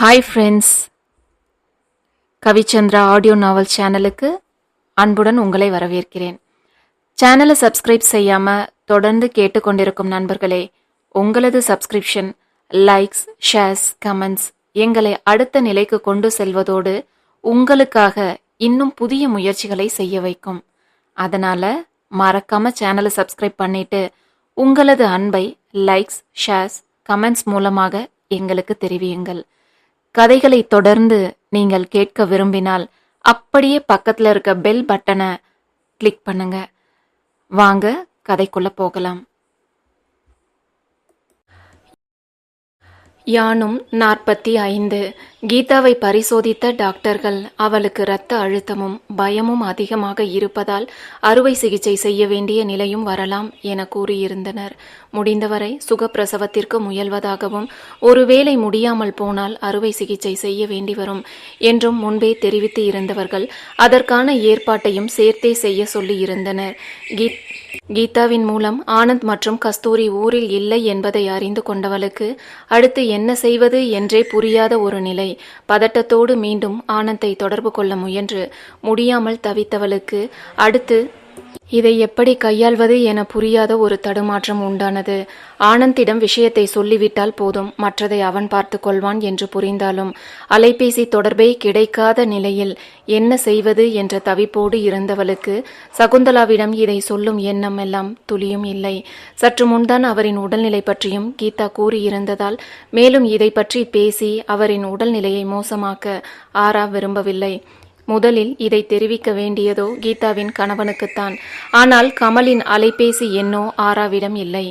Hi friends, Kavichandra audio நாவல் சேனலுக்கு அன்புடன் உங்களை வரவேற்கிறேன். சேனலை சப்ஸ்கிரைப் செய்யாம தொடர்ந்து கேட்டுக்கொண்டிருக்கும் நண்பர்களே, உங்களது சப்ஸ்கிரிப்ஷன், லைக்ஸ், ஷேர்ஸ், கமெண்ட்ஸ் எங்களை அடுத்த நிலைக்கு கொண்டு செல்வதோடு உங்களுக்காக இன்னும் புதிய முயற்சிகளை செய்ய வைக்கும். அதனால மறக்காம சேனலை சப்ஸ்கிரைப் பண்ணிட்டு உங்களது அன்பை லைக்ஸ், ஷேர்ஸ், கமெண்ட்ஸ் மூலமாக எங்களுக்கு தெரிவியுங்கள். கதைகளை தொடர்ந்து நீங்கள் கேட்க விரும்பினால் அப்படியே பக்கத்துல இருக்க பெல் பட்டனை கிளிக் பண்ணுங்க. வாங்க கதைக்குள்ள போகலாம். யானும் 45. கீதாவை பரிசோதித்த டாக்டர்கள் அவளுக்கு இரத்த அழுத்தமும் பயமும் அதிகமாக இருப்பதால் அறுவை சிகிச்சை செய்ய வேண்டிய நிலையும் வரலாம் என கூறியிருந்தனர். முடிந்தவரை சுகப்பிரசவத்திற்கு முயல்வதாகவும் ஒருவேளை முடியாமல் போனால் அறுவை சிகிச்சை செய்ய வேண்டி வரும் என்றும் முன்பே தெரிவித்து இருந்தவர்கள் அதற்கான ஏற்பாட்டையும் சேர்த்தே செய்ய சொல்லி இருந்தனர். கீதாவின் மூலம் ஆனந்த் மற்றும் கஸ்தூரி ஊரில் இல்லை என்பதை அறிந்து கொண்டவளுக்கு அடுத்து என்ன செய்வது என்றே புரியாத ஒரு நிலை. பதட்டத்தோடு மீண்டும் ஆனந்தை தொடர்பு கொள்ள முயன்று முடியாமல் தவித்தவளுக்கு அடுத்து இதை எப்படி கையாள்வது என புரியாத ஒரு தடுமாற்றம் உண்டானது. ஆனந்திடம் விஷயத்தை சொல்லிவிட்டால் போதும், மற்றதை அவன் பார்த்து கொள்வான் என்று புரிந்தாலும் அலைபேசி தொடர்பே கிடைக்காத நிலையில் என்ன செய்வது என்ற தவிப்போடு இருந்தவளுக்கு சகுந்தலாவிடம் இதை சொல்லும் எண்ணம் எல்லாம் துளியும் இல்லை. சற்று முன்தான் அவரின் உடல்நிலை பற்றியும் கீதா கூறியிருந்ததால் மேலும் இதை பற்றி பேசி அவரின் உடல்நிலையை மோசமாக்க ஆரா விரும்பவில்லை. முதலில் இதை தெரிவிக்க வேண்டியதோ கீதாவின் கணவனுக்குத்தான். ஆனால் கமலின் அலைபேசி எண்ணோ ஆராவிடம் இல்லை.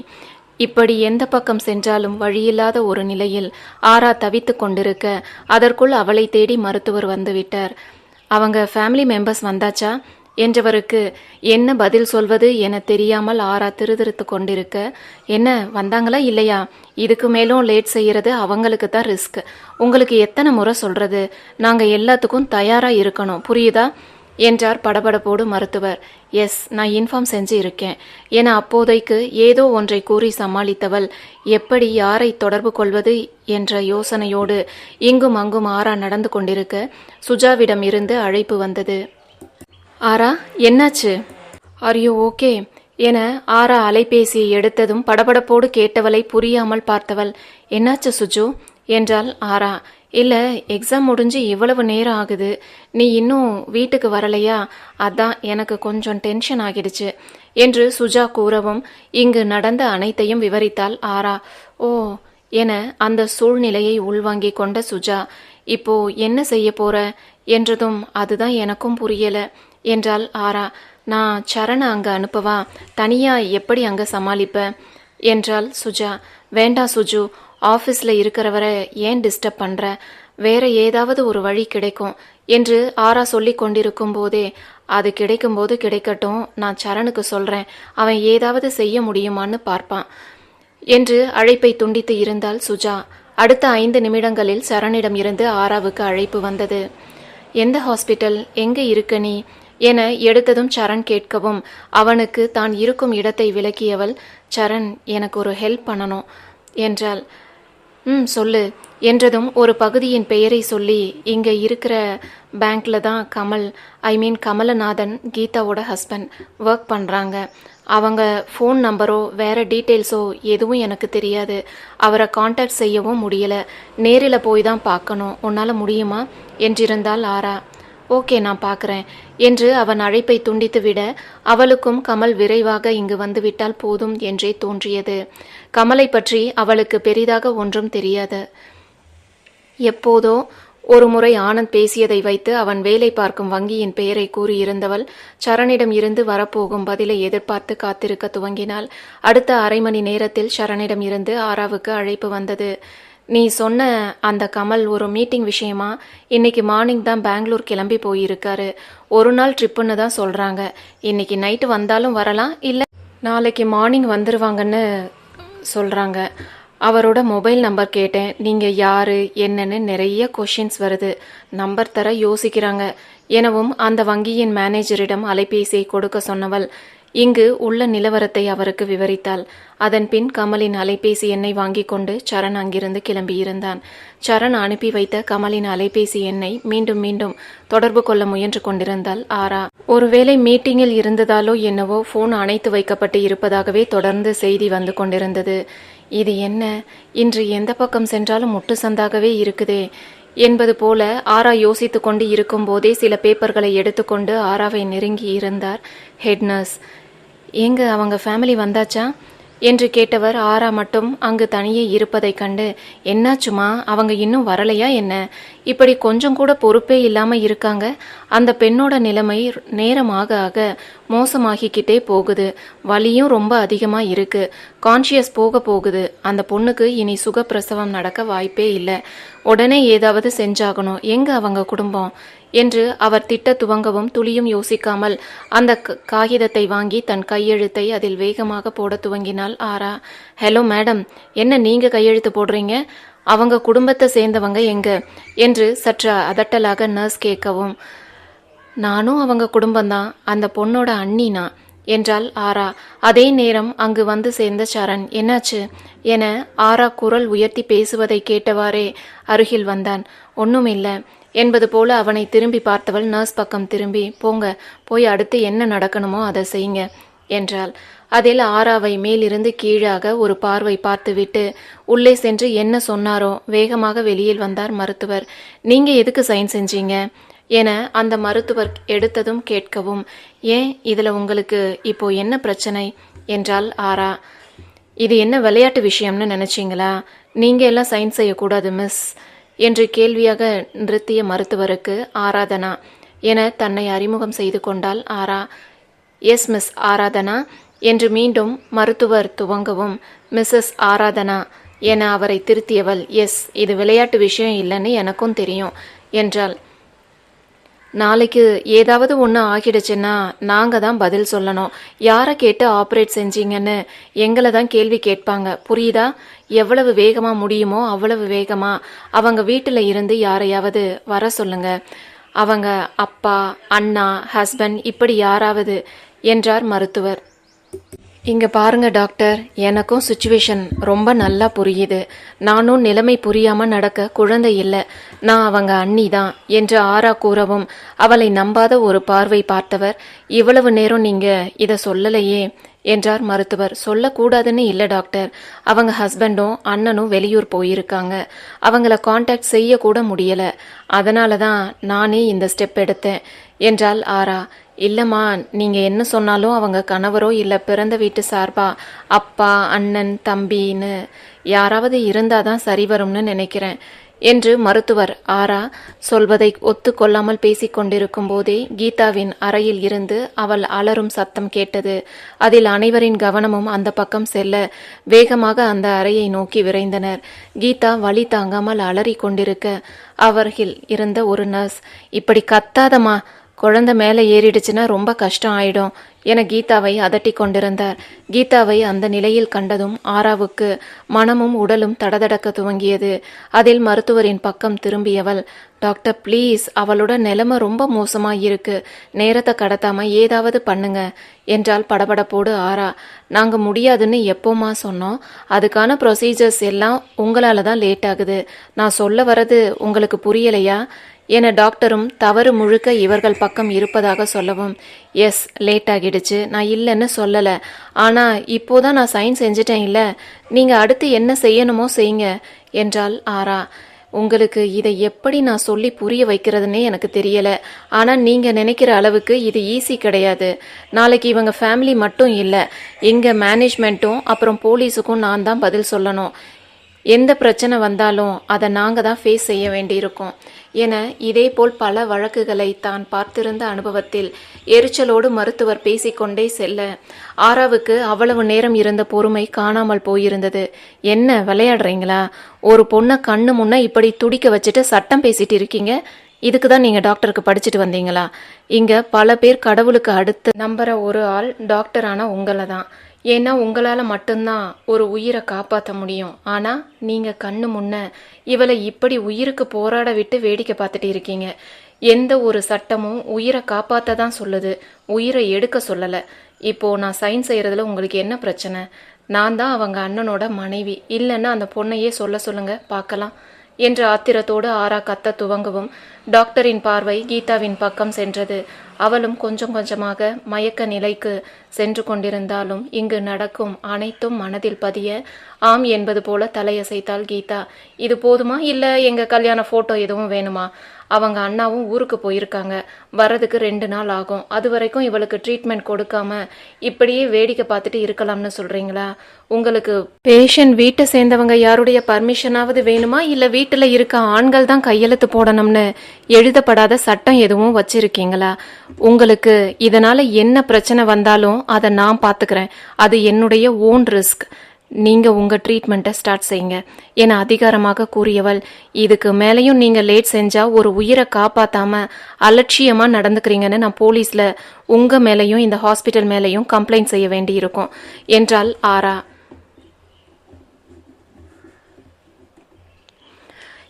இப்படி எந்த பக்கம் சென்றாலும் வழியில்லாத ஒரு நிலையில் ஆரா தவித்து கொண்டிருக்க அதற்குள் அவளை தேடி மருத்துவர் வந்துவிட்டார். அவங்க ஃபேமிலி மெம்பர்ஸ் வந்தாச்சா என்றவருக்கு என்ன பதில் சொல்வது என தெரியாமல் ஆரா திருதிருத்து கொண்டிருக்க, என்ன வந்தாங்களா இல்லையா, இதுக்கு மேலும் லேட் செய்யறது அவங்களுக்கு தான் ரிஸ்க். உங்களுக்கு எத்தனை முறை சொல்றது, நாங்க எல்லாத்துக்கும் தயாரா இருக்கணும், புரியுதா என்றார் படபடப்போடு மருத்துவர். எஸ், நான் இன்ஃபார்ம் செஞ்சு இருக்கேன் என அப்போதைக்கு ஏதோ ஒன்றை கூறி சமாளித்தவள் எப்படி யாரை தொடர்பு கொள்வது என்ற யோசனையோடு இங்கும் அங்கும் ஆரா நடந்து கொண்டிருக்க சுஜாவிடம் இருந்து அழைப்பு வந்தது. ஆரா, என்னாச்சு, ஆர் யூ ஓகே என ஆரா அலைபேசியை எடுத்ததும் படபடப்போடு கேட்டவளை புரியாமல் பார்த்தவள், என்னாச்சு சுஜு என்றாள் ஆரா. இல்ல, எக்ஸாம் முடிஞ்சு இவ்வளவு நேரம் ஆகுது, நீ இன்னும் வீட்டுக்கு வரலையா, அதான் எனக்கு கொஞ்சம் டென்ஷன் ஆகிடுச்சு என்று சுஜா கூறவும் இங்கு நடந்த அனைத்தையும் விவரித்தாள் ஆரா. ஓ என அந்த சூழ்நிலையை உள்வாங்கி கொண்ட சுஜா, இப்போ என்ன செய்ய போற என்றதும் அதுதான் எனக்கும் புரியல என்றாள் ஆரா. நான் சரண அங்க அனுப்பவா, தனியா எப்படி அங்க சமாளிப்ப என்றாள் சுஜா. வேண்டாம் சுஜு, ஆஃபீஸில் இருக்கிறவரை ஏன் டிஸ்டர்ப் பண்ற, வேற ஏதாவது ஒரு வழி கிடைக்கும் என்று ஆரா சொல்லி கொண்டிருக்கும் போதே, அது கிடைக்கும் போது கிடைக்கட்டும், நான் சரணுக்கு சொல்றேன், அவன் ஏதாவது செய்ய முடியுமான்னு பார்ப்பான் என்று அழைப்பை துண்டித்து இருந்தாள் சுஜா. அடுத்த 5 நிமிடங்களில் சரணிடம் இருந்து ஆராவுக்கு அழைப்பு வந்தது. எந்த ஹாஸ்பிட்டல், எங்க இருக்க நீ என எடுத்ததும் சரண் கேட்கவும் அவனுக்கு தான் இருக்கும் இடத்தை விளக்கியவள், சரண் எனக்கு ஒரு ஹெல்ப் பண்ணணும் என்றாள். சொல்லு என்றதும் ஒரு பகுதியின் பெயரை சொல்லி, இங்க இருக்கிற பேங்க்ல தான் கமலநாதன் கீதாவோட ஹஸ்பண்ட் ஒர்க் பண்றாங்க. அவங்க ஃபோன் நம்பரோ வேற டீட்டெயில்ஸோ எதுவும் எனக்கு தெரியாது, அவரை காண்டாக்ட் செய்யவும் முடியல, நேரில் போய் தான் பார்க்கணும், உன்னால முடியுமா என்றிருந்தாள் ஆரா. ஓகே, நான் பார்க்குறேன் என்று அவன் அழைப்பை துண்டித்து விட அவளுக்கும் கமல் விரைவாக இங்கு வந்துவிட்டால் போதும் என்றே தோன்றியது. கமலை பற்றி அவளுக்கு பெரிதாக ஒன்றும் தெரியாது. எப்போதோ ஒரு முறை ஆனந்த் பேசியதை வைத்து அவன் வேலை பார்க்கும் வங்கியின் பெயரை கூறியிருந்தவள் சரணிடம் இருந்து வரப்போகும் பதிலை எதிர்பார்த்து காத்திருக்க துவங்கினாள். அடுத்த அரை மணி நேரத்தில் சரணிடம் இருந்து ஆராவுக்கு அழைப்பு வந்தது. நீ சொன்ன அந்த கமல் ஒரு மீட்டிங் விஷயமா இன்னைக்கு மார்னிங் தான் பெங்களூர் கிளம்பி போயிருக்காரு. ஒரு நாள் ட்ரிப்புன்னு தான் சொல்றாங்க. இன்னைக்கு நைட்டு வந்தாலும் வரலாம், இல்லை நாளைக்கு மார்னிங் வந்துருவாங்கன்னு சொல்றாங்க. அவரோட மொபைல் நம்பர் கேட்டேன், நீங்க யாரு என்னன்னு நிறைய கொஷின்ஸ் வருது, நம்பர் தர யோசிக்கிறாங்க எனவும் அந்த வங்கியின் மேனேஜரிடம் அலைபேசியை கொடுக்க சொன்னவள், இங்கு உள்ள நிலவரத்தை அவருக்கு விவரித்தாள். அதன் பின் கமலின் அலைபேசி எண்ணை வாங்கி கொண்டு சரண் அங்கிருந்து கிளம்பியிருந்தான். சரண் அனுப்பி வைத்த கமலின் அலைபேசி எண்ணை மீண்டும் மீண்டும் தொடர்பு கொள்ள முயன்று கொண்டிருந்தாள் ஆரா. ஒருவேளை மீட்டிங்கில் இருந்ததாலோ என்னவோ போன் அணைத்து வைக்கப்பட்டு இருப்பதாகவே தொடர்ந்து செய்தி வந்து கொண்டிருந்தது. இது என்ன, இன்று எந்த பக்கம் சென்றாலும் முட்டு சந்தாகவே இருக்குதே என்பது போல ஆரா யோசித்து கொண்டு இருக்கும் போதே சில பேப்பர்களை எடுத்துக்கொண்டு ஆராவை நெருங்கி இருந்தார் ஹெட் நர்ஸ். எங்க அவங்க ஃபேமிலி வந்தாச்சா என்று கேட்டவர் ஆரா மட்டும் அங்கு தனியே இருப்பதைக் கண்டு, என்னாச்சுமா, அவங்க இன்னும் வரலையா என்ன, இப்படி கொஞ்சம் கூட பொறுப்பே இல்லாம இருக்காங்க. அந்த பெண்ணோட நிலைமை நேரம் ஆக ஆக மோசமாகிக்கிட்டே போகுது, வலியும் ரொம்ப அதிகமா இருக்கு, கான்ஷியஸ் போக போகுது. அந்த பொண்ணுக்கு இனி சுகப்பிரசவம் நடக்க வாய்ப்பே இல்லை, உடனே ஏதாவது செஞ்சாகணும், எங்க அவங்க குடும்பம் என்று அவர் திட்ட துவங்கவும் துளியும் யோசிக்காமல் அந்த காகிதத்தை வாங்கி தன் கையெழுத்தை அதில் வேகமாக போட துவங்கினாள் ஆரா. ஹலோ மேடம், என்ன நீங்க கையெழுத்து போடுறீங்க, அவங்க குடும்பத்தை சேர்ந்தவங்க எங்க என்று சற்று அதட்டலாக நர்ஸ் கேட்கவும், நானும் அவங்க குடும்பம்தான், அந்த பொண்ணோட அண்ணினா என்றாள் ஆரா. அதே நேரம் அங்கு வந்து சேர்ந்த சரண், என்னாச்சு என ஆரா குரல் உயர்த்தி பேசுவதை கேட்டவாறே அருகில் வந்தான். ஒன்றுமில்லை என்பது போல அவனை திரும்பி பார்த்தவள் நர்ஸ் பக்கம் திரும்பி, போங்க, போய் அடுத்து என்ன நடக்கணுமோ அதை செய்யுங்க என்றாள். அதில் ஆராவை மேலிருந்து கீழாக ஒரு பார்வை பார்த்துவிட்டு உள்ளே சென்று என்ன சொன்னாரோ வேகமாக வெளியில் வந்தார் மருத்துவர். நீங்க எதுக்கு சைன் செஞ்சீங்க என அந்த மருத்துவர் எடுத்ததும் கேட்கவும், ஏன் இதுல உங்களுக்கு இப்போ என்ன பிரச்சனை என்றாள் ஆரா. இது என்ன விளையாட்டு விஷயம்னு நினைச்சீங்களா, நீங்க எல்லாம் சைன் செய்யக்கூடாது மிஸ் என்று கேள்வியாக நிறுத்திய மருத்துவருக்கு ஆராதனா என தன்னை அறிமுகம் செய்து கொண்டாள் ஆரா. எஸ் மிஸ் ஆராதனா என்று மீண்டும் மருத்துவர் துவங்கவும், மிஸ்ஸஸ் ஆராதனா என அவரை திருத்தியவள், எஸ், இது விளையாட்டு விஷயம் இல்லைன்னு எனக்கும் தெரியும் என்றாள். நாளைக்கு ஏதாவது ஒன்று ஆகிடுச்சுன்னா நாங்கள் தான் பதில் சொல்லணும், யாரை கேட்டு ஆப்ரேட் செஞ்சீங்கன்னு எங்களை தான் கேள்வி கேட்பாங்க, புரியுதா? எவ்வளவு வேகமாக முடியுமோ அவ்வளவு வேகமாக அவங்க வீட்டில் இருந்து யாரையாவது வர சொல்லுங்க, அவங்க அப்பா, அண்ணா, ஹஸ்பண்ட், இப்படி யாராவது என்றார் மருத்துவர். இங்க பாருங்க டாக்டர், எனக்கும் சுச்சுவேஷன் ரொம்ப நல்லா புரியுது, நானும் நிலைமை புரியாம நடக்க குழந்தை இல்லை, நான் அவங்க அண்ணி தான் என்று ஆரா கூறவும் அவளை நம்பாத ஒரு பார்வை பார்த்தவர், இவ்வளவு நேரம் நீங்க இத சொல்லலையே என்றார் மருத்துவர். சொல்லக்கூடாதுன்னு இல்லை டாக்டர், அவங்க ஹஸ்பண்டும் அண்ணனும் வெளியூர் போயிருக்காங்க, அவங்கள காண்டாக்ட் செய்ய கூட முடியல, அதனால தான் நானே இந்த ஸ்டெப் எடுத்தேன் என்றாள் ஆரா. இல்லம்மா, நீங்க என்ன சொன்னாலும் அவங்க கணவரோ இல்ல பிறந்த வீட்டு சார்பா அப்பா, அண்ணன், தம்பின்னு யாராவது இருந்தாதான் சரி வரும்னு நினைக்கிறேன் என்று மருத்துவர் ஆரா சொல்வதை ஒத்துக்கொள்ளாமல் பேசிக்கொண்டிருக்கும் போதே கீதாவின் அறையில் இருந்து அவள் அலறும் சத்தம் கேட்டது. அதில் அனைவரின் கவனமும் அந்த பக்கம் செல்ல வேகமாக அந்த அறையை நோக்கி விரைந்தனர். கீதா வலி தாங்காமல் அலறி கொண்டிருக்க அவர்கள் இருந்த ஒரு நர்ஸ், இப்படி கத்தாதமா, குழந்தை மேலே ஏறிடுச்சுன்னா ரொம்ப கஷ்டம் ஆயிடும் என கீதாவை அதட்டி கொண்டிருந்தார். கீதாவை அந்த நிலையில் கண்டதும் ஆராவுக்கு மனமும் உடலும் தடதடக்க துவங்கியது. அதில் மருத்துவரின் பக்கம் திரும்பியவள், டாக்டர் ப்ளீஸ், அவளோட நிலைமை ரொம்ப மோசமாயிருக்கு, நேரத்தை கடத்தாம ஏதாவது பண்ணுங்க என்றால் படபடப்போடு ஆரா. நாங்க முடியாதுன்னு எப்போமா சொன்னோம், அதுக்கான ப்ரொசீஜர்ஸ் எல்லாம் உங்களால தான் லேட் ஆகுது, நான் சொல்ல வர்றது உங்களுக்கு புரியலையா என டாக்டரும் தவறு முழுக்க இவர்கள் பக்கம் இருப்பதாக சொல்லவும், எஸ், லேட் ஆகிடுச்சு, நான் இல்லைன்னு சொல்லலை, ஆனால் இப்போதான் நான் சைன் செஞ்சிட்டேன் இல்லை, நீங்கள் அடுத்து என்ன செய்யணுமோ செய்யுங்க என்றாள் ஆரா. உங்களுக்கு இதை எப்படி நான் சொல்லி புரிய வைக்கிறதுனே எனக்கு தெரியல, ஆனால் நீங்கள் நினைக்கிற அளவுக்கு இது ஈஸி கிடையாது. நாளைக்கு இவங்க ஃபேமிலி மட்டும் இல்லை, எங்கள் மேனேஜ்மெண்ட்டும் அப்புறம் போலீஸுக்கும் நான் தான் பதில் சொல்லணும், எந்த பிரச்சனை வந்தாலும் அதை நாங்கள் தான் ஃபேஸ் செய்ய வேண்டியிருக்கோம் என இதேபோல் பல வழக்குகளை தான் பார்த்திருந்த அனுபவத்தில் எரிச்சலோடு மருத்துவர் பேசிக்கொண்டே செல்ல ஆராவுக்கு அவ்வளவு நேரம் இருந்த பொறுமை காணாமல் போயிருந்தது. என்ன விளையாடுறீங்களா? ஒரு பொண்ணை கண்ணு முன்ன இப்படி துடிக்க வச்சுட்டு சட்டம் பேசிட்டு இருக்கீங்க, இதுக்கு தான் நீங்கள் டாக்டருக்கு படிச்சுட்டு வந்தீங்களா? இங்கே பல பேர் கடவுளுக்கு அடுத்து நம்புற ஒரு ஆள் டாக்டரான உங்களை தான், ஏன்னா உங்களால் மட்டும்தான் ஒரு உயிரை காப்பாற்ற முடியும். ஆனால் நீங்கள் கண்ணு முன்ன இவளை இப்படி உயிருக்கு போராட விட்டு வேடிக்கை பார்த்துட்டு இருக்கீங்க. எந்த ஒரு சட்டமும் உயிரை காப்பாற்ற தான் சொல்லுது, உயிரை எடுக்க சொல்லலை இப்போ நான் சைன் செய்யறதுல உங்களுக்கு என்ன பிரச்சனை? நான் தான் அவங்க அண்ணனோட மனைவி. இல்லைன்னா அந்த பொண்ணையே சொல்லுங்க பார்க்கலாம் என்ற ஆத்திரத்தோடு ஆரா கத்த துவங்கவும் டாக்டரின் பார்வை கீதாவின் பக்கம் சென்றது. அவளும் கொஞ்சம் கொஞ்சமாக மயக்க நிலைக்கு சென்று கொண்டிருந்தாலும் இங்கு நடக்கும் அனைத்தும் மனதில் பதிய ஆம் என்பது போல தலையசைத்தாள் கீதா. இது போதுமா, இல்ல எங்க கல்யாண போட்டோ எதுவும் வேணுமா? அவங்க அண்ணாவும் ஊருக்கு போயிருக்காங்க, வர்றதுக்கு 2 நாள் ஆகும். அது வரைக்கும் இவளுக்கு ட்ரீட்மெண்ட் கொடுக்காம இப்படியே வேடிக்கை பார்த்துட்டு இருக்கலாம்னு சொல்றீங்களா? உங்களுக்கு பேஷண்ட் வீட்டை சேர்ந்தவங்க யாருடைய பர்மிஷனாவது வேணுமா, இல்ல வீட்டுல இருக்க ஆண்கள் தான் கையெழுத்து போடணும்னு எழுதப்படாத சட்டம் எதுவும் வச்சிருக்கீங்களா? உங்களுக்கு இதனால என்ன பிரச்சனை வந்தாலும் அதை நான் பாத்துக்கிறேன். அது என்னுடைய ஓன் ரிஸ்க். நீங்க உங்க ட்ரீட்மெண்ட்டை ஸ்டார்ட் செய்யுங்க என அதிகாரமாக கூறியவள், இதுக்கு மேலையும் நீங்க லேட் செஞ்சா ஒரு உயிரை காப்பாத்தாம அலட்சியமா நடந்துக்கிறீங்கன்னு நான் போலீஸ்ல உங்க மேலையும் இந்த ஹாஸ்பிட்டல் மேலையும் கம்ப்ளைண்ட் செய்ய வேண்டி இருக்கும் என்றாள் ஆரா.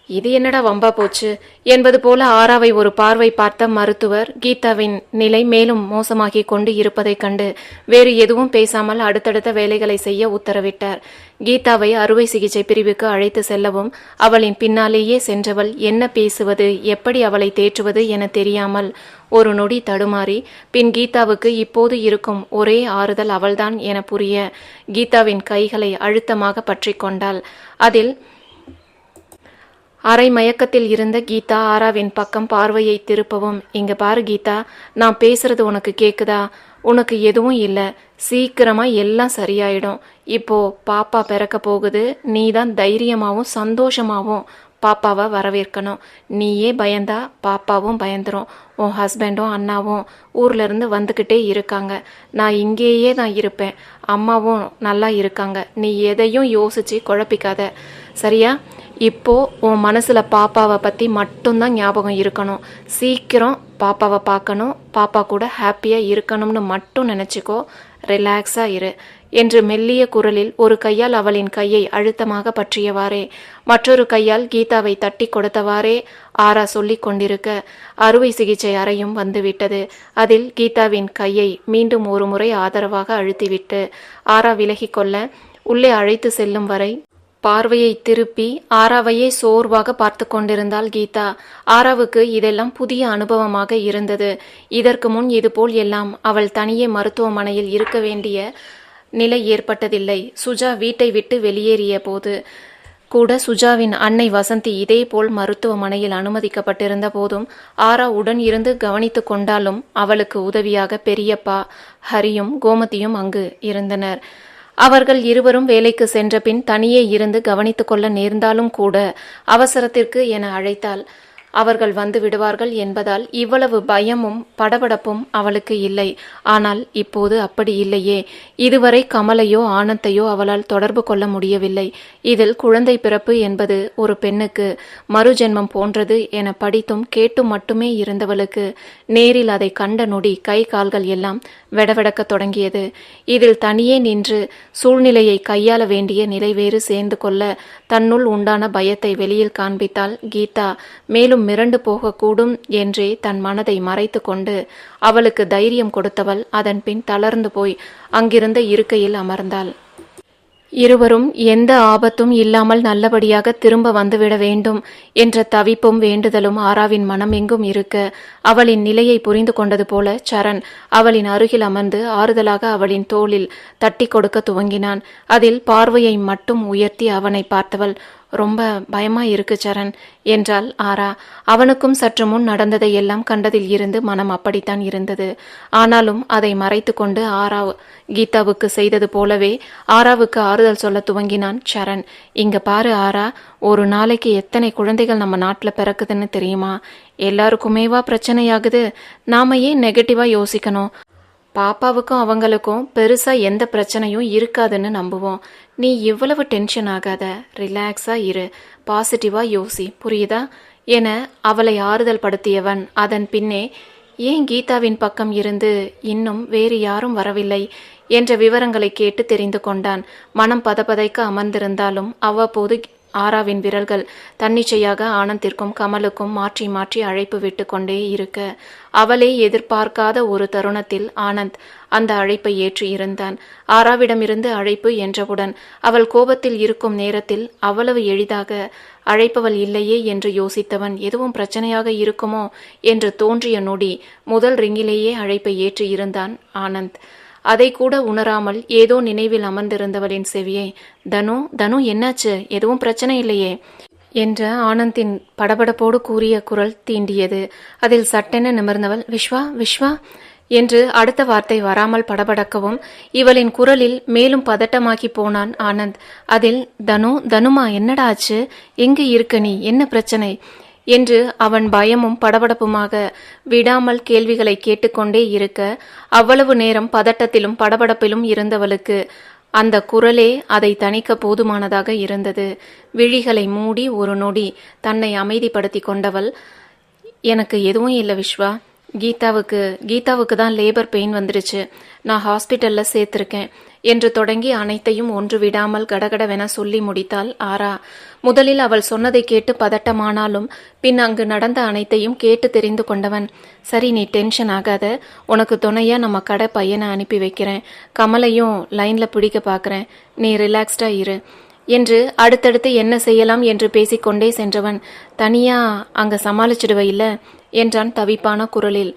இது என்னடா வம்பா போச்சு என்பது போல ஆராவை ஒரு பார்வை பார்த்த மருத்துவர் கீதாவின் நிலை மேலும் மோசமாகி கொண்டு இருப்பதைக் கண்டு வேறு எதுவும் பேசாமல் அடுத்தடுத்த வேலைகளை செய்ய உத்தரவிட்டார். கீதாவை அறுவை சிகிச்சை பிரிவுக்கு அழைத்து செல்லவும் அவளின் பின்னாலேயே சென்றவள் என்ன பேசுவது, எப்படி அவளை தேற்றுவது என தெரியாமல் ஒரு நொடி தடுமாறி பின் கீதாவுக்கு இப்போது இருக்கும் ஒரே ஆறுதல் அவள்தான் என புரிய கீதாவின் கைகளை அழுத்தமாக பற்றி கொண்டாள். அதில் அரை மயக்கத்தில் இருந்த கீதா ஆராவின் பக்கம் பார்வையை திருப்பவும், இங்க பாரு கீதா, நான் பேசுறது உனக்கு கேக்குதா? உனக்கு எதுவும் இல்லை, சீக்கிரமா எல்லாம் சரியாயிடும். இப்போ பாப்பா பிறக்க போகுது, நீ தான் தைரியமாவும் சந்தோஷமாவும் பாப்பாவை வரவேற்கணும். நீயே பயந்தா பாப்பாவும் பயந்துரும். உன் ஹஸ்பண்டும் அண்ணாவும் ஊர்ல இருந்து வந்துக்கிட்டே இருக்காங்க. நான் இங்கேயே தான் இருப்பேன். அம்மாவும் நல்லா இருக்காங்க. நீ எதையும் யோசிச்சு குழப்பிக்காத, சரியா? இப்போ உன் மனசுல பாப்பாவை பத்தி மட்டும்தான் ஞாபகம் இருக்கணும். சீக்கிரம் பாப்பாவை பார்க்கணும், பாப்பா கூட ஹாப்பியா இருக்கணும்னு மட்டும் நினைச்சுக்கோ. ரிலாக்ஸா இரு என்று மெல்லிய குரலில் ஒரு கையால் அவளின் கையை அழுத்தமாக பற்றியவாறே மற்றொரு கையால் கீதாவை தட்டி கொடுத்தவாறே ஆரா சொல்லிக் கொண்டிருக்க அறுவை சிகிச்சை அறையும் வந்துவிட்டது. அதில் கீதாவின் கையை மீண்டும் ஒரு முறை ஆதரவாக அழுத்திவிட்டு ஆரா விலகிக் கொள்ள உள்ளே அழைத்து செல்லும் வரை பார்வையை திருப்பி ஆராவையே சோர்வாக பார்த்து கொண்டிருந்தாள் கீதா. ஆராவுக்கு இதெல்லாம் புதிய அனுபவமாக இருந்தது. இதற்கு முன் இதுபோல் எல்லாம் அவள் தனியே மருத்துவமனையில் இருக்க வேண்டிய நிலை ஏற்பட்டதில்லை. சுஜா வீட்டை விட்டு வெளியேறிய போது கூட சுஜாவின் அன்னை வசந்தி இதேபோல் மருத்துவமனையில் அனுமதிக்கப்பட்டிருந்த போதும் ஆரா உடன் இருந்து கவனித்து கொண்டாலும் அவளுக்கு உதவியாக பெரியப்பா ஹரியும் கோமதியும் அங்கு இருந்தனர். அவர்கள் இருவரும் வேலைக்கு சென்ற பின் தனியே இருந்து கவனித்துக் கொள்ள நேர்ந்தாலும் கூட அவசரத்திற்கு என அழைத்தால் அவர்கள் வந்து விடுவார்கள் என்பதால் இவ்வளவு பயமும் படபடப்பும் அவளுக்கு இல்லை. ஆனால் இப்போது அப்படி இல்லையே. இதுவரை கமலையோ ஆனந்தையோ அவளால் தொடர்பு கொள்ள முடியவில்லை. இதில் குழந்தை பிறப்பு என்பது ஒரு பெண்ணுக்கு மறுஜென்மம் போன்றது என படித்தும் கேட்டும் மட்டுமே இருந்தவளுக்கு நேரில் அதை கண்ட நொடி கை கால்கள் எல்லாம் வெடவெடக்க தொடங்கியது. இதில் தனியே நின்று சூழ்நிலையை கையாள வேண்டிய நிலை வேறு சேர்ந்து கொள்ள தன்னுள் உண்டான பயத்தை வெளியில் காண்பித்தாள் கீதா. மேலும் மிரண்டு போகக்கூடும் என்றே தன் மனதை மறைத்து கொண்டு அவளுக்கு தைரியம் கொடுத்தவள் அதன் பின் தளர்ந்து போய் அங்கிருந்த இருக்கையில் அமர்ந்தாள். இருவரும் எந்த ஆபத்தும் இல்லாமல் நல்லபடியாக திரும்ப வந்துவிட வேண்டும் என்ற தவிப்பும் வேண்டுதலும் ஆராவின் மனம் எங்கும் இருக்க அவளின் நிலையை புரிந்து கொண்டது போல சரண் அவளின் அருகில் அமர்ந்து ஆறுதலாக அவளின் தோளில் தட்டி கொடுக்க துவங்கினான். அதில் பார்வையை மட்டும் உயர்த்தி அவனை பார்த்தவள், ரொம்ப பயமா இருக்கு சரண் என்றாள் ஆரா. அவனுக்கும் சற்று முன் நடந்ததை எல்லாம் கண்டதில் இருந்து மனம் அப்படித்தான் இருந்தது. ஆனாலும் அதை மறைத்து கொண்டு ஆரா கீதாவுக்கு செய்தது போலவே ஆராவுக்கு ஆறுதல் சொல்ல துவங்கினான் சரண். இங்க பாரு ஆரா, ஒரு நாளைக்கு எத்தனை குழந்தைகள் நம்ம நாட்டுல பிறக்குதுன்னு தெரியுமா? எல்லாருக்குமேவா பிரச்சனையாகுது? நாம ஏன் நெகட்டிவா யோசிக்கணும்? பாப்பாவுக்கும் அவங்களுக்கும் பெருசா எந்த பிரச்சனையும் இருக்காதுன்னு நம்புவோம். நீ இவ்வளவு டென்ஷன் ஆகாத, ரிலாக்ஸா இரு, பாசிட்டிவா யோசி, புரியுதா என அவளை ஆறுதல் படுத்தியவன் அதன் பின்னே ஏன் கீதாவின் பக்கம் இருந்து இன்னும் வேறு யாரும் வரவில்லை என்ற விவரங்களை கேட்டு தெரிந்து கொண்டான். மனம் பதபதைக்க அமர்ந்திருந்தாலும் அவ்வப்போது ஆராவின் விரல்கள் தன்னிச்சையாக ஆனந்திற்கும் கமலுக்கும் மாற்றி மாற்றி அழைப்பு விட்டு கொண்டே இருக்க, அவளே எதிர்பார்க்காத ஒரு தருணத்தில் ஆனந்த் அந்த அழைப்பை ஏற்றி இருந்தான். ஆராவிடமிருந்து அழைப்பு என்றவுடன் அவள் கோபத்தில் இருக்கும் நேரத்தில் அவ்வளவு எளிதாக அழைப்பவள் இல்லையே என்று யோசித்தவன் எதுவும் பிரச்சனையாக இருக்குமோ என்று தோன்றிய நொடி முதல் ரிங்கிலேயே அழைப்பை ஏற்றி இருந்தான் ஆனந்த். அதை கூட உணராமல் ஏதோ நினைவில் அமர்ந்திருந்தவளின் செவியை, தனு தனு என்னாச்சு, எதுவும் பிரச்சனை இல்லையே என்ற ஆனந்தின் படபடப்போடு கூறிய குரல் தீண்டியது. அதில் சட்டென நிமிர்ந்தவள், விஸ்வா விஸ்வா என்று அடுத்த வார்த்தை வராமல் படபடக்கவும் இவளின் குரலில் மேலும் பதட்டமாக்கி போனான் ஆனந்த். அதில், தனு தனுமா என்னடா ஆச்சு, எங்கு இருக்க நீ, என்ன பிரச்சனை என்று அவன் பயமும் படபடப்புமாக விடாமல் கேள்விகளை கேட்டுக்கொண்டே இருக்க, அவ்வளவு நேரம் பதட்டத்திலும் படபடப்பிலும் இருந்தவளுக்கு அந்த குரலே அதை தணிக்க போதுமானதாக இருந்தது. விழிகளை மூடி ஒரு நொடி தன்னை அமைதிப்படுத்தி கொண்டவள், எனக்கு எதுவும் இல்லை விஸ்வா, கீதாவுக்கு தான் லேபர் பெயின் வந்துடுச்சு, நான் ஹாஸ்பிட்டல்ல சேர்த்திருக்கேன் என்று தொடங்கி அனைத்தையும் ஒன்று விடாமல் கடகடவென சொல்லி முடித்தாள் ஆரா. முதலில் அவள் சொன்னதை கேட்டு பதட்டமானாலும் பின் அங்கு நடந்த அனைத்தையும் கேட்டு தெரிந்து கொண்டவன், சரி நீ டென்ஷன் ஆகாத, உனக்கு துணையா நம்ம கடை பையனை அனுப்பி வைக்கிறேன், கமலையும் லைன்ல பிடிக்க பார்க்குறேன், நீ ரிலாக்ஸ்டா இரு என்று அடுத்தடுத்து என்ன செய்யலாம் என்று பேசிக்கொண்டே சென்றவன், தனியா அங்க சமாளிச்சிடுவ இல்ல என்றான் தவிப்பான குரலில்.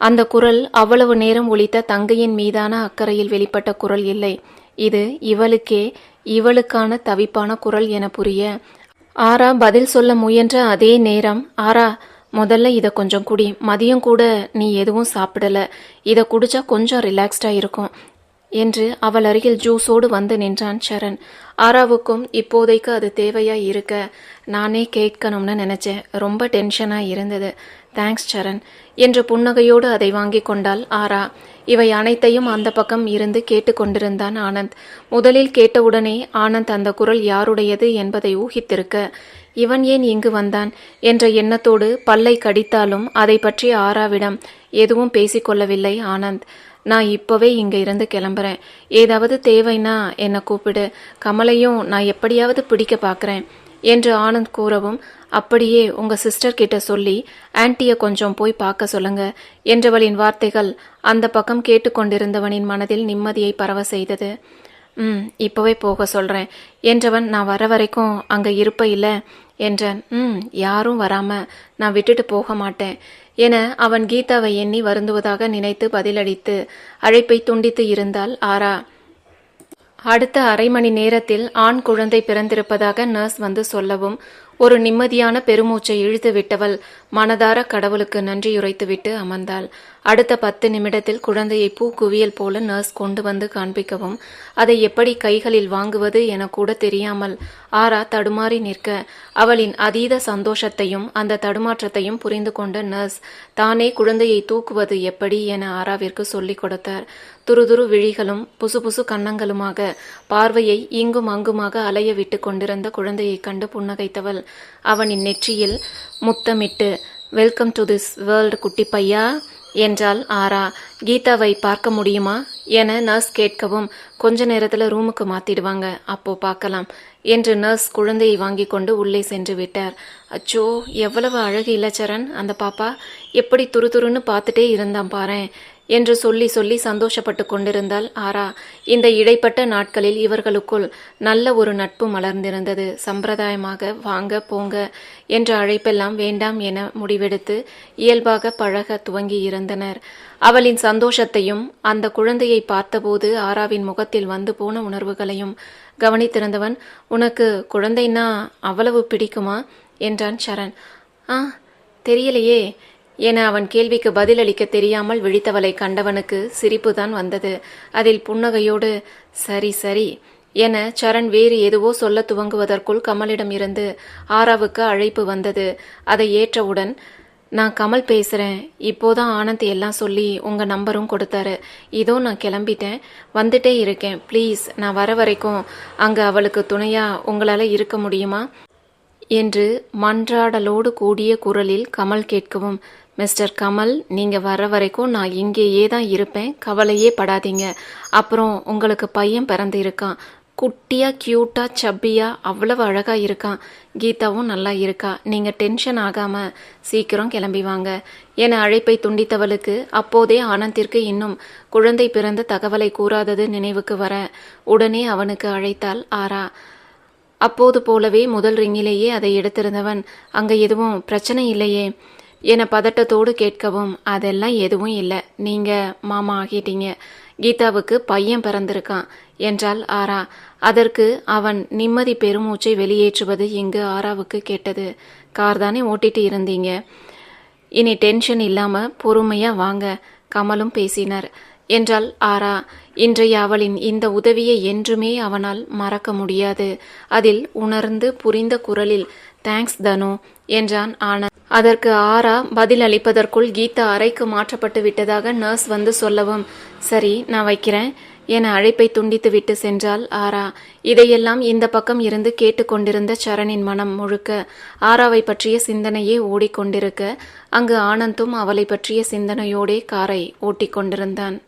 அந்த குரல் அவ்வளவு நேரம் ஒலித்த தங்கையின் மீதான அக்கறையில் வெளிப்பட்ட குரல் இல்லை. இது இவளுக்கான தவிப்பான குரல் என புரிய ஆரா பதில் சொல்ல முயன்ற அதே நேரம், ஆரா முதல்ல இதை கொஞ்சம் குடி, மதியம் கூட நீ எதுவும் சாப்பிடல, இதை குடிச்சா கொஞ்சம் ரிலாக்ஸ்டா இருக்கும் என்று அவள் அருகில் ஜூஸோடு வந்து நின்றான் சரண். ஆராவுக்கும் இப்போதைக்கு அது தேவையா இருக்க நானே கேட்கணும்னு நினைச்சேன், ரொம்ப டென்ஷனா இருந்தது, தேங்க்ஸ் சரண் என்று புன்னகையோடு அதை வாங்கி கொண்டாள் ஆரா. இவை அனைத்தையும் அந்த பக்கம் இருந்து கேட்டு கொண்டிருந்தான் ஆனந்த். முதலில் கேட்டவுடனே ஆனந்த் அந்த குரல் யாருடையது என்பதை ஊகித்திருக்க, இவன் ஏன் இங்கு வந்தான் என்ற எண்ணத்தோடு பல்லை கடித்தாலும் அதை பற்றி ஆராவிடம் எதுவும் பேசிக்கொள்ளவில்லை ஆனந்த். நான் இப்போவே இங்க இருந்து கிளம்புறேன், ஏதாவது தேவைன்னா என்னை கூப்பிடு, கமலையும் நான் எப்படியாவது பிடிக்க பார்க்குறேன் என்று ஆனந்த் கூறவும், அப்படியே உங்க சிஸ்டர் கிட்ட சொல்லி ஆன்ட்டியை கொஞ்சம் போய் பார்க்க சொல்லுங்க என்றவளின் வார்த்தைகள் அந்த பக்கம் கேட்டுக்கொண்டிருந்தவனின் மனதில் நிம்மதியை பரவ செய்தது. இப்போவே போக சொல்றேன் என்றவன், நான் வர வரைக்கும் அங்க இருப்ப இல்ல என்றான். யாரும் வராம நான் விட்டுட்டு போக மாட்டேன் என அவன் கீதாவை எண்ணி வருந்துவதாக நினைத்து பதிலளித்து அழைப்பை துண்டித்து இருந்தாள் ஆரா. அடுத்த அரை மணி நேரத்தில் ஆண் குழந்தை பிறந்திருப்பதாக நர்ஸ் வந்து சொல்லவும் ஒரு நிம்மதியான பெருமூச்சை இழுத்து விட்டவள் மனதார கடவுளுக்கு நன்றியுரைத்துவிட்டு அமர்ந்தாள். அடுத்த 10 நிமிடத்தில் குழந்தையை பூக்குவியல் போல நர்ஸ் கொண்டு வந்து காண்பிக்கவும் அதை எப்படி கைகளில் வாங்குவது என கூட தெரியாமல் ஆரா தடுமாறி நிற்க, அவளின் அதீத சந்தோஷத்தையும் அந்த தடுமாற்றத்தையும் புரிந்து கொண்ட நர்ஸ் தானே குழந்தையை தூக்குவது எப்படி என ஆராவிற்கு சொல்லிக் கொடுத்தார். துருதுரு விழிகளும் புசுபுசு கன்னங்களுமாக பார்வையை இங்கும் அங்குமாக அலைய விட்டு கொண்டிருந்த குழந்தையை கண்டு புன்னகைத்தவள் அவனின் நெற்றியில் முத்தமிட்டு, வெல்கம் டு திஸ் வேர்ல்டு குட்டி பையா என்றாள் ஆரா. கீதாவை பார்க்க முடியுமா என நர்ஸ் கேட்கவும், கொஞ்ச நேரத்துல ரூமுக்கு மாத்திடுவாங்க, அப்போ பார்க்கலாம் என்று நர்ஸ் குழந்தையை வாங்கி கொண்டு உள்ளே சென்று விட்டார். அச்சோ, எவ்வளவு அழகு இல்ல சரண், அந்த பாப்பா எப்படி துருதுருன்னு பார்த்துட்டே இருந்தான் பாரேன் என்று சொல்லி சொல்லி சந்தோஷப்பட்டு கொண்டிருந்தாள் ஆரா. இந்த இடைப்பட்ட நாட்களில் இவர்களுக்குள் நல்ல ஒரு நட்பு மலர்ந்திருந்தது. சம்பிரதாயமாக வாங்க போங்க என்ற அழைப்பெல்லாம் வேண்டாம் என முடிவெடுத்து இயல்பாக பழக துவங்கி இருந்தனர். அவளின் சந்தோஷத்தையும் அந்த குழந்தையை பார்த்தபோது ஆராவின் முகத்தில் வந்து போன உணர்வுகளையும் கவனித்திருந்தவன், உனக்கு குழந்தைன்னா அவ்வளவு பிடிக்குமா என்றான் சரண். தெரியலையே என அவன் கேள்விக்கு பதிலளிக்க தெரியாமல் விழித்தவளை கண்டவனுக்கு சிரிப்புதான் வந்தது. அதில் புன்னகையோடு, சரி சரி என சரண் வேறு எதுவோ சொல்ல துவங்குவதற்குள் கமலிடம் இருந்து ஆராவுக்கு அழைப்பு வந்தது. அதை ஏற்றவுடன், நான் கமல் பேசுறேன், இப்போதான் ஆனந்த் எல்லாம் சொல்லி உங்க நம்பரும் கொடுத்தாரு, இதோ நான் கிளம்பிட்டேன், வந்துட்டே இருக்கேன், ப்ளீஸ் நான் வர வரைக்கும் அங்க அவளுக்கு துணையா உங்களால இருக்க முடியுமா என்று மன்றாடலோடு கூடிய குரலில் கமல் கேட்கவும், மிஸ்டர் கமல், நீங்க வர வரைக்கும் நான் இங்கேயே தான் இருப்பேன், கவலையே படாதீங்க, அப்புறம் உங்களுக்கு பையன் பிறந்து இருக்கான், குட்டியா கியூட்டா சப்பியா அவ்வளவு அழகா இருக்கான். கீதாவும் நல்லா இருக்கா. நீங்க டென்ஷன் ஆகாம சீக்கிரம் கிளம்பி வாங்க என அழைப்பை துண்டித்தவளுக்கு அப்போதே ஆனந்திற்கு இன்னும் குழந்தை பிறந்த தகவலை கூறாதது நினைவுக்கு வர உடனே அவனுக்கு அழைத்தாள் ஆரா. அப்போது போலவே முதல் ரிங்கிலேயே அதை எடுத்திருந்தவன் அங்க எதுவும் பிரச்சனை இல்லையே என பதட்டத்தோடு கேட்கவும், அதெல்லாம் எதுவும் இல்லை, நீங்க மாமா ஆகிட்டீங்க, கீதாவுக்கு பையன் பிறந்திருக்கான் என்றாள் ஆரா. அதற்கு அவன் நிம்மதி பெருமூச்சை வெளியேற்றுவது இங்கு ஆராவுக்கு கேட்டது. கார் தானே ஓட்டிட்டு இருந்தீங்க, இனி டென்ஷன் இல்லாம பொறுமையா வாங்க, கமலும் பேசினர் என்றாள் ஆரா. இன்றைய அவளின் இந்த உதவியை என்றுமே அவனால் மறக்க முடியாது. அதில் உணர்ந்து புரிந்த குரலில் தேங்க்ஸ் தனு என்றான் ஆனந்த். அதற்கு ஆரா பதில் அளிப்பதற்குள் கீதா அறைக்கு மாற்றப்பட்டு விட்டதாக நர்ஸ் வந்து சொல்லவும், சரி நான் வைக்கிறேன் என அழைப்பை துண்டித்து விட்டு சென்றாள் ஆரா. இதையெல்லாம் இந்த பக்கம் இருந்து கேட்டுக்கொண்டிருந்த சரணின் மனம் முழுக்க ஆராவை பற்றிய சிந்தனையே ஓடிக்கொண்டிருக்க, அங்கு ஆனந்தும் அவளை பற்றிய சிந்தனையோடே காரை ஓட்டிக்கொண்டிருந்தான்.